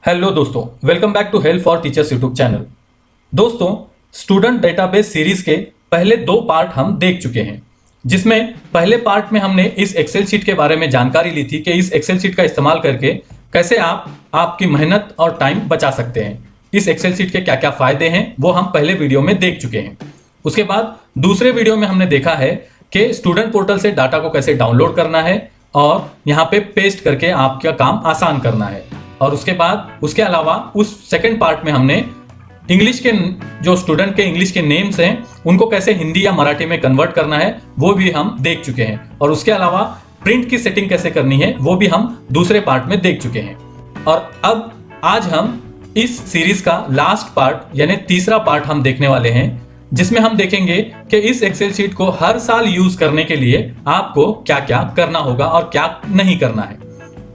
Hello दोस्तों, welcome back to help for teachers YouTube channel. दोस्तों, student database series के पहले 2 पार्ट हम देख चुके हैं, जिसमें पहले पार्ट में हमने इस एक्सेल शीट के बारे में जानकारी ली थी कि इस एक्सेल शीट का इस्तेमाल करके कैसे आप आपकी मेहनत और टाइम बचा सकते हैं। इस एक्सेल शीट के क्या क्या फायदे हैं वो हम पहले वीडियो में देख चुके हैं। उसके बाद दूसरे वीडियो में हमने देखा है कि स्टूडेंट पोर्टल से डाटा को कैसे डाउनलोड करना है और यहाँ पे पेस्ट करके आपका काम आसान करना है। और उसके बाद उसके अलावा उस सेकंड पार्ट में हमने इंग्लिश के जो स्टूडेंट के इंग्लिश के नेम्स हैं उनको कैसे हिंदी या मराठी में कन्वर्ट करना है वो भी हम देख चुके हैं। और उसके अलावा प्रिंट की सेटिंग कैसे करनी है वो भी हम दूसरे पार्ट में देख चुके हैं। और अब आज हम इस सीरीज का लास्ट पार्ट यानी तीसरा पार्ट हम देखने वाले हैं, जिसमें हम देखेंगे कि इस एक्सेल शीट को हर साल यूज करने के लिए आपको क्या क्या करना होगा और क्या नहीं करना है।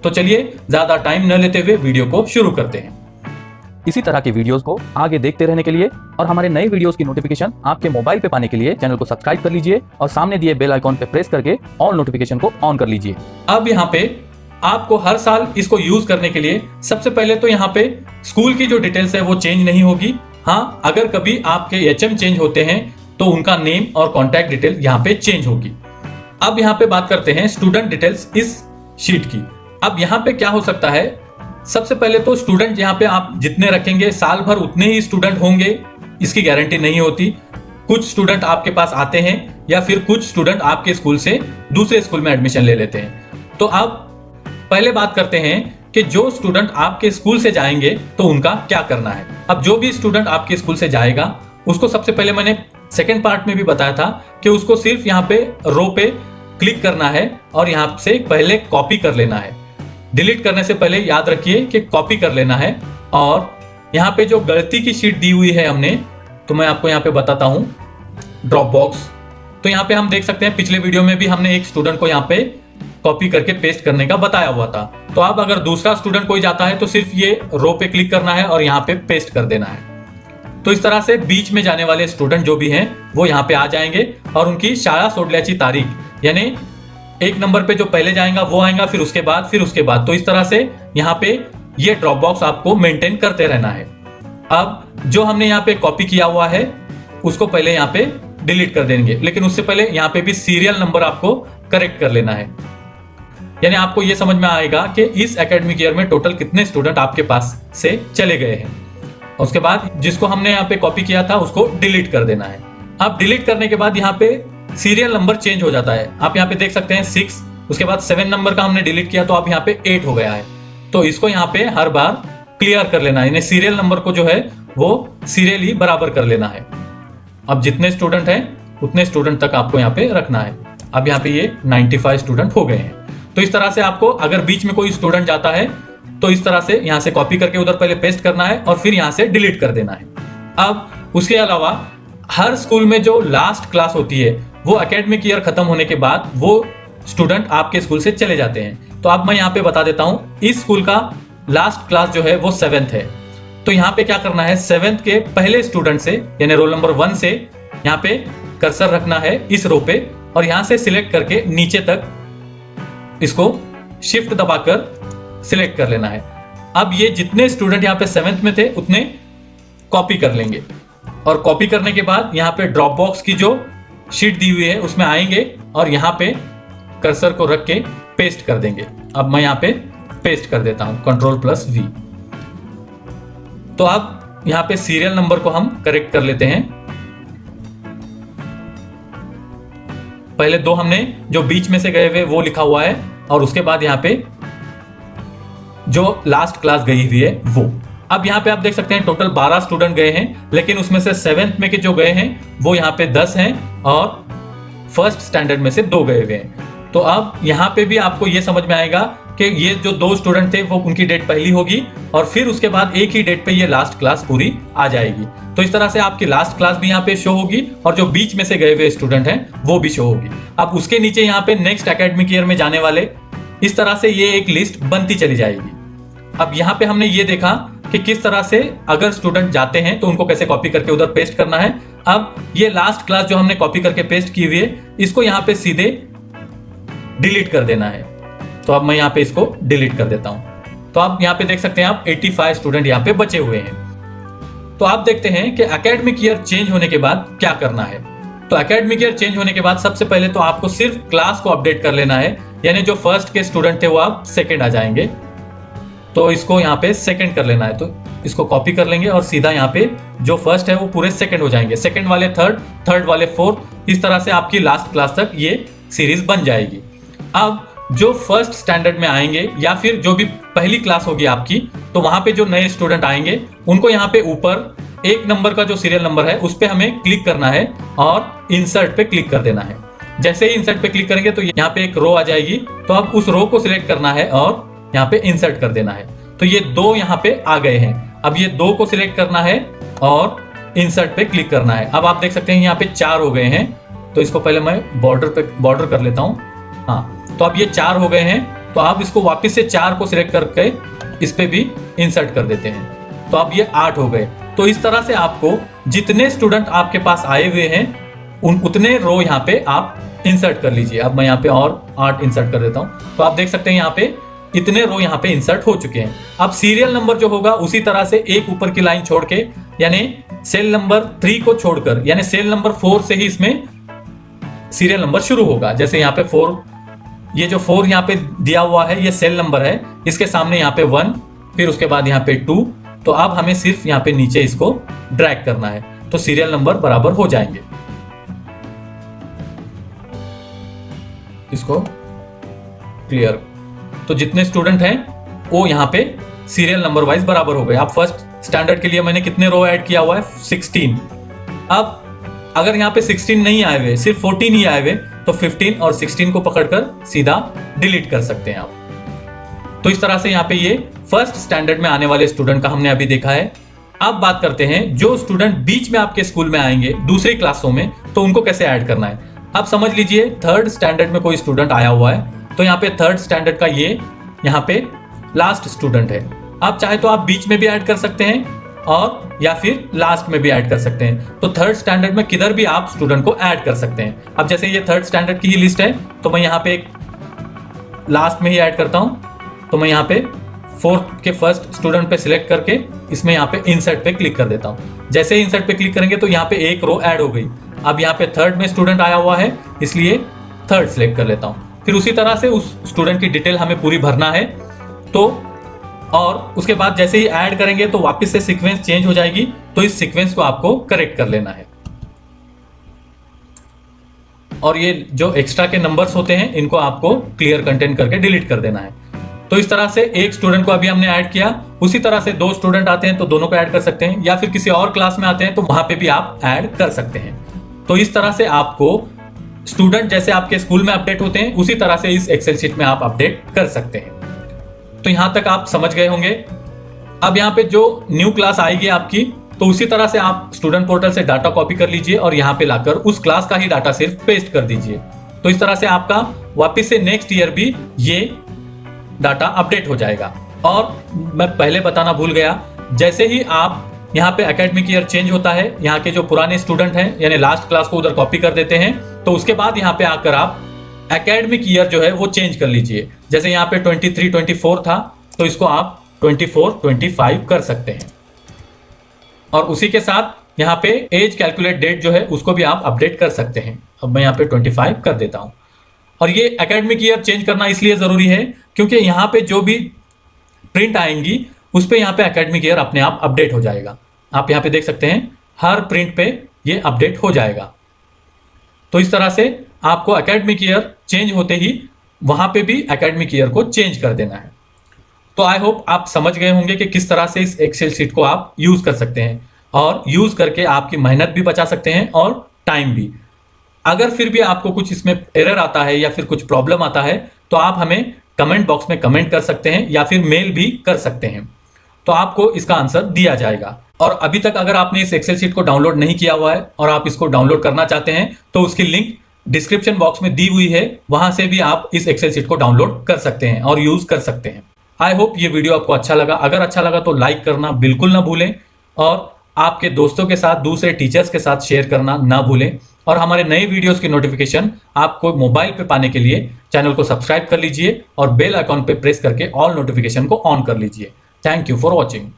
तो चलिए ज्यादा टाइम न लेते हुए वीडियो को शुरू करते हैं। इसी तरह के वीडियोस को आगे देखते रहने के लिए और हमारे नए वीडियोस की नोटिफिकेशन आपके मोबाइल पे पाने के लिए चैनल को सब्सक्राइब कर लीजिए और सामने दिए बेल आइकॉन पे प्रेस करके ऑल नोटिफिकेशन को ऑन कर लीजिए। अब यहाँ पे आपको हर साल इसको यूज करने के लिए सबसे पहले तो यहाँ पे स्कूल की जो डिटेल्स है वो चेंज नहीं होगी। हाँ, अगर कभी आपके एचएम चेंज होते हैं तो उनका नेम और कॉन्टैक्ट डिटेल यहाँ पे चेंज होगी। अब यहाँ पे बात करते हैं स्टूडेंट डिटेल्स इस शीट की। अब यहाँ पे क्या हो सकता है, सबसे पहले तो स्टूडेंट यहाँ पे आप जितने रखेंगे साल भर उतने ही स्टूडेंट होंगे, इसकी गारंटी नहीं होती। कुछ स्टूडेंट आपके पास आते हैं या फिर कुछ स्टूडेंट आपके स्कूल से दूसरे स्कूल में एडमिशन ले लेते हैं। तो अब पहले बात करते हैं कि जो स्टूडेंट आपके स्कूल से जाएंगे तो उनका क्या करना है। अब जो भी स्टूडेंट आपके स्कूल से जाएगा उसको सबसे पहले मैंने सेकेंड पार्ट में भी बताया था कि उसको सिर्फ यहाँ पे रो पे क्लिक करना है और यहाँ से पहले कॉपी कर लेना है। डिलीट करने से पहले याद रखिए कि कॉपी कर लेना है। और यहाँ पे जो गलती की शीट दी हुई है हमने, तो मैं आपको यहाँ पे बताता हूँ, ड्रॉप बॉक्स। तो यहाँ पे हम देख सकते हैं पिछले वीडियो में भी हमने एक स्टूडेंट को यहाँ पे कॉपी करके पेस्ट करने का बताया हुआ था। तो अब अगर दूसरा स्टूडेंट कोई जाता है तो सिर्फ ये रो पे क्लिक करना है और यहाँ पे पेस्ट कर देना है। तो इस तरह से बीच में जाने वाले स्टूडेंट जो भी हैं वो यहाँ पे आ जाएंगे और उनकी शाळा सोडल्याची तारीख यानी 1 नंबर पे जो पहले जाएगा वो आएगा, फिर उसके बाद। तो इस तरह से यहाँ पे ये ड्रॉप बॉक्स आपको मेंटेन करते रहना है। अब जो हमने यहाँ पे कॉपी किया हुआ है उसको पहले यहाँ पे डिलीट कर देंगे, लेकिन उससे पहले यहाँ पे भी सीरियल नंबर आपको करेक्ट कर लेना है। यानी आपको ये समझ में आएगा कि इस एकेडमिक ईयर में टोटल कितने स्टूडेंट आपके पास से चले गए हैं। उसके बाद जिसको हमने यहाँ पे कॉपी किया था उसको डिलीट कर देना है। अब डिलीट करने के बाद यहाँ पे सीरियल नंबर चेंज हो जाता है। आप यहाँ पे देख सकते हैं 6, उसके बाद 7 नंबर का हमने डिलीट किया तो अब यहाँ पे 8 हो गया है। तो इसको यहाँ पे हर बार क्लियर कर लेना है, यानी सीरियल नंबर को जो है वो सीरियल ही बराबर कर लेना है। अब जितने स्टूडेंट हैं उतने स्टूडेंट तक आपको यहाँ पे रखना है। अब यहाँ पे ये 95 स्टूडेंट हो गए हैं। तो इस तरह से आपको अगर बीच में कोई स्टूडेंट जाता है तो इस तरह से यहाँ से कॉपी करके उधर पहले पेस्ट करना है और फिर यहाँ से डिलीट कर देना है। अब उसके अलावा हर स्कूल में जो लास्ट क्लास होती है वो एकेडमिक ईयर खत्म होने के बाद वो स्टूडेंट आपके स्कूल से चले जाते हैं। तो अब मैं यहाँ पे बता देता हूँ, इस स्कूल का लास्ट क्लास जो है वो 7th है। तो यहाँ पे क्या करना है, 7th के पहले स्टूडेंट से यानी रोल नंबर 1 से यहाँ पे कर्सर रखना है इस रो पे और यहाँ से सिलेक्ट करके नीचे तक इसको शिफ्ट दबाकर सिलेक्ट कर लेना है। अब ये जितने स्टूडेंट यहाँ पे 7th में थे उतने कॉपी कर लेंगे और कॉपी करने के बाद यहाँ पे ड्रॉप बॉक्स की जो शीट दी हुई है उसमें आएंगे और यहाँ पे कर्सर को रख के पेस्ट कर देंगे। अब मैं यहाँ पे पेस्ट कर देता हूँ Ctrl+V। तो अब यहाँ पे सीरियल नंबर को हम करेक्ट कर लेते हैं। पहले 2 हमने जो बीच में से गए हुए वो लिखा हुआ है और उसके बाद यहाँ पे जो लास्ट क्लास गई हुई है वो। अब यहाँ पे आप देख सकते हैं टोटल 12 स्टूडेंट गए हैं, लेकिन उसमें से 7th में के जो गए हैं वो यहाँ पे 10 हैं और फर्स्ट स्टैंडर्ड में से 2 गए हुए हैं। तो अब यहाँ पे भी आपको ये समझ में आएगा कि ये जो 2 स्टूडेंट थे वो उनकी डेट पहली होगी और फिर उसके बाद एक ही डेट पे ये लास्ट क्लास पूरी आ जाएगी। तो इस तरह से आपकी लास्ट क्लास भी यहाँ पे शो होगी और जो बीच में से गए हुए स्टूडेंट हैं वो भी शो होगी। अब उसके नीचे यहाँ पे नेक्स्ट एकेडमिक ईयर में जाने वाले, इस तरह से ये एक लिस्ट बनती चली जाएगी। अब यहाँ पे हमने ये देखा कि किस तरह से अगर स्टूडेंट जाते हैं तो उनको कैसे कॉपी करके उधर पेस्ट करना है। अब ये लास्ट क्लास जो हमने कॉपी करके पेस्ट की हुई है इसको यहाँ पे सीधे डिलीट कर देना है। तो अब मैं यहाँ पे इसको डिलीट कर देता हूँ। तो आप यहाँ पे देख सकते हैं आप 85 स्टूडेंट यहाँ पे बचे हुए हैं। तो आप देखते हैं कि एकेडमिक ईयर चेंज होने के बाद क्या करना है। तो एकेडमिक ईयर चेंज होने के बाद सबसे पहले तो आपको सिर्फ क्लास को अपडेट कर लेना है, यानी जो फर्स्ट के स्टूडेंट थे वो आप सेकंड आ जाएंगे। तो इसको यहाँ पे सेकंड कर लेना है, तो इसको कॉपी कर लेंगे और सीधा यहाँ पे जो फर्स्ट है वो पूरे सेकंड हो जाएंगे, सेकंड वाले थर्ड, थर्ड वाले फोर्थ। इस तरह से आपकी लास्ट क्लास तक ये सीरीज बन जाएगी। अब जो फर्स्ट स्टैंडर्ड में आएंगे या फिर जो भी पहली क्लास होगी आपकी, तो वहां पे जो नए स्टूडेंट आएंगे उनको यहाँ पे ऊपर 1 नंबर का जो सीरियल नंबर है उस पर हमें क्लिक करना है और इंसर्ट पे क्लिक कर देना है। जैसे ही इंसर्ट पे क्लिक करेंगे तो यहाँ पे एक रो आ जाएगी, तो अब उस रो को सिलेक्ट करना है और यहाँ पे इंसर्ट कर देना है। तो ये 2 यहाँ पे आ गए हैं। अब ये 2 को सिलेक्ट करना है और इंसर्ट पे क्लिक करना है। अब आप देख सकते हैं यहाँ पे 4 हो गए हैं, तो इसको पहले मैं बॉर्डर कर लेता हूँ। हाँ, तो अब ये 4 हो गए हैं, तो आप इसको वापस से 4 को सिलेक्ट करके इस पे भी इंसर्ट कर देते हैं, तो अब ये 8 हो गए। तो इस तरह से आपको जितने स्टूडेंट आपके पास आए हुए हैं उतने रो यहाँ पे आप इंसर्ट कर लीजिए। अब मैं यहाँ पे और 8 इंसर्ट कर देता हूँ, तो आप देख सकते हैं यहाँ पे इतने रो यहाँ पे इंसर्ट हो चुके हैं। अब सीरियल नंबर जो होगा उसी तरह से एक ऊपर की लाइन छोड़ के, यानी सेल नंबर 3 को छोड़कर, यानी सेल नंबर 4 से ही इसमें सीरियल नंबर शुरू होगा। जैसे यहाँ पे 4, ये जो 4 यहाँ पे दिया हुआ है ये सेल नंबर है, इसके सामने यहाँ पे 1, फिर उसके बाद यहाँ पे 2। तो अब हमें सिर्फ यहाँ पे नीचे इसको ड्रैग करना है, तो सीरियल नंबर बराबर हो जाएंगे। इसको क्लियर, तो जितने स्टूडेंट हैं वो यहाँ पे सीरियल नंबर वाइज बराबर हो गए। अब फर्स्ट स्टैंडर्ड के लिए मैंने कितने रो ऐड किया हुआ है? 16। अब अगर यहाँ पे 16 नहीं आए हुए, सिर्फ 14 ही आए हुए, तो 15 और 16 को पकड़कर सीधा डिलीट कर सकते हैं आप। तो इस तरह से यहाँ पे ये फर्स्ट स्टैंडर्ड में आने वाले स्टूडेंट का हमने अभी देखा है। अब बात करते हैं जो स्टूडेंट बीच में आपके स्कूल में आएंगे दूसरी क्लासों में, तो उनको कैसे ऐड करना है। अब समझ लीजिए थर्ड स्टैंडर्ड में कोई स्टूडेंट आया हुआ है, तो यहाँ पे थर्ड स्टैंडर्ड का ये यहाँ पे लास्ट स्टूडेंट है। आप चाहे तो आप बीच में भी ऐड कर सकते हैं और या फिर लास्ट में भी ऐड कर सकते हैं। तो थर्ड स्टैंडर्ड में किधर भी आप स्टूडेंट को ऐड कर सकते हैं। अब जैसे ये थर्ड स्टैंडर्ड की ही लिस्ट है, तो मैं यहाँ पे एक लास्ट में ही ऐड करता हूँ। तो मैं यहाँ पे फोर्थ के फर्स्ट स्टूडेंट पे सिलेक्ट करके इसमें यहाँ पे इंसर्ट पे क्लिक कर देता हूँ। जैसे ही इंसर्ट पे क्लिक करेंगे तो यहाँ पे एक रो ऐड हो गई। अब यहाँ पे थर्ड में स्टूडेंट आया हुआ है, इसलिए थर्ड सिलेक्ट कर लेता हूँ। फिर उसी तरह से उस स्टूडेंट की डिटेल हमें पूरी भरना है। तो और उसके बाद जैसे ही ऐड करेंगे तो वापस से सीक्वेंस चेंज हो जाएगी, तो इस सीक्वेंस को आपको करेक्ट कर लेना है। और ये जो एक्स्ट्रा के नंबर्स होते हैं इनको आपको क्लियर कंटेंट करके डिलीट कर देना है। तो इस तरह से एक स्टूडेंट को अभी हमने ऐड किया, उसी तरह से 2 स्टूडेंट आते हैं तो दोनों को ऐड कर सकते हैं, या फिर किसी और क्लास में आते हैं तो वहां पे भी आप ऐड कर सकते हैं। तो इस तरह से आपको स्टूडेंट जैसे आपके स्कूल में अपडेट होते हैं उसी तरह से इस एक्सेल शीट में आप अपडेट कर सकते हैं। तो यहां तक आप समझ गए होंगे। अब यहाँ पे जो न्यू क्लास आएगी आपकी, तो उसी तरह से आप स्टूडेंट पोर्टल से डाटा कॉपी कर लीजिए और यहाँ पे लाकर उस क्लास का ही डाटा सिर्फ पेस्ट कर दीजिए। तो इस तरह से आपका वापस से नेक्स्ट ईयर भी ये डाटा अपडेट हो जाएगा। और मैं पहले बताना भूल गया, जैसे ही आप यहाँ पे एकेडमिक ईयर चेंज होता है, यहाँ के जो पुराने स्टूडेंट हैं यानी लास्ट क्लास को उधर कॉपी कर देते हैं, तो उसके बाद यहाँ पे आकर आप एकेडमिक ईयर जो है वो चेंज कर लीजिए। जैसे यहाँ पे 23-24 था, तो इसको आप 24-25 कर सकते हैं। और उसी के साथ यहाँ पे एज कैलकुलेट डेट जो है उसको भी आप अपडेट कर सकते हैं। अब मैं यहाँ पे 25 कर देता हूँ। और ये एकेडमिक ईयर चेंज करना इसलिए ज़रूरी है क्योंकि यहाँ पे जो भी प्रिंट आएंगी उस पर यहाँ पे एकेडमिक ईयर अपने आप अपडेट हो जाएगा। आप यहाँ पे देख सकते हैं हर प्रिंट पे ये अपडेट हो जाएगा। तो इस तरह से आपको एकेडमिक ईयर चेंज होते ही वहाँ पे भी एकेडमिक ईयर को चेंज कर देना है। तो आई होप आप समझ गए होंगे कि किस तरह से इस एक्सेल शीट को आप यूज़ कर सकते हैं और यूज़ करके आपकी मेहनत भी बचा सकते हैं और टाइम भी। अगर फिर भी आपको कुछ इसमें एरर आता है या फिर कुछ प्रॉब्लम आता है तो आप हमें कमेंट बॉक्स में कमेंट कर सकते हैं या फिर मेल भी कर सकते हैं, तो आपको इसका आंसर दिया जाएगा। और अभी तक अगर आपने इस एक्सेल शीट को डाउनलोड नहीं किया हुआ है और आप इसको डाउनलोड करना चाहते हैं तो उसकी लिंक डिस्क्रिप्शन बॉक्स में दी हुई है, वहां से भी आप इस एक्सेल शीट को डाउनलोड कर सकते हैं और यूज कर सकते हैं। आई होप ये वीडियो आपको अच्छा लगा। अगर अच्छा लगा तो लाइक करना बिल्कुल ना भूलें और आपके दोस्तों के साथ, दूसरे टीचर्स के साथ शेयर करना ना भूलें। और हमारे नए वीडियोस की नोटिफिकेशन आपको मोबाइल पे पाने के लिए चैनल को सब्सक्राइब कर लीजिए और बेल आइकॉन पे प्रेस करके ऑल नोटिफिकेशन को ऑन कर लीजिए। Thank you for watching.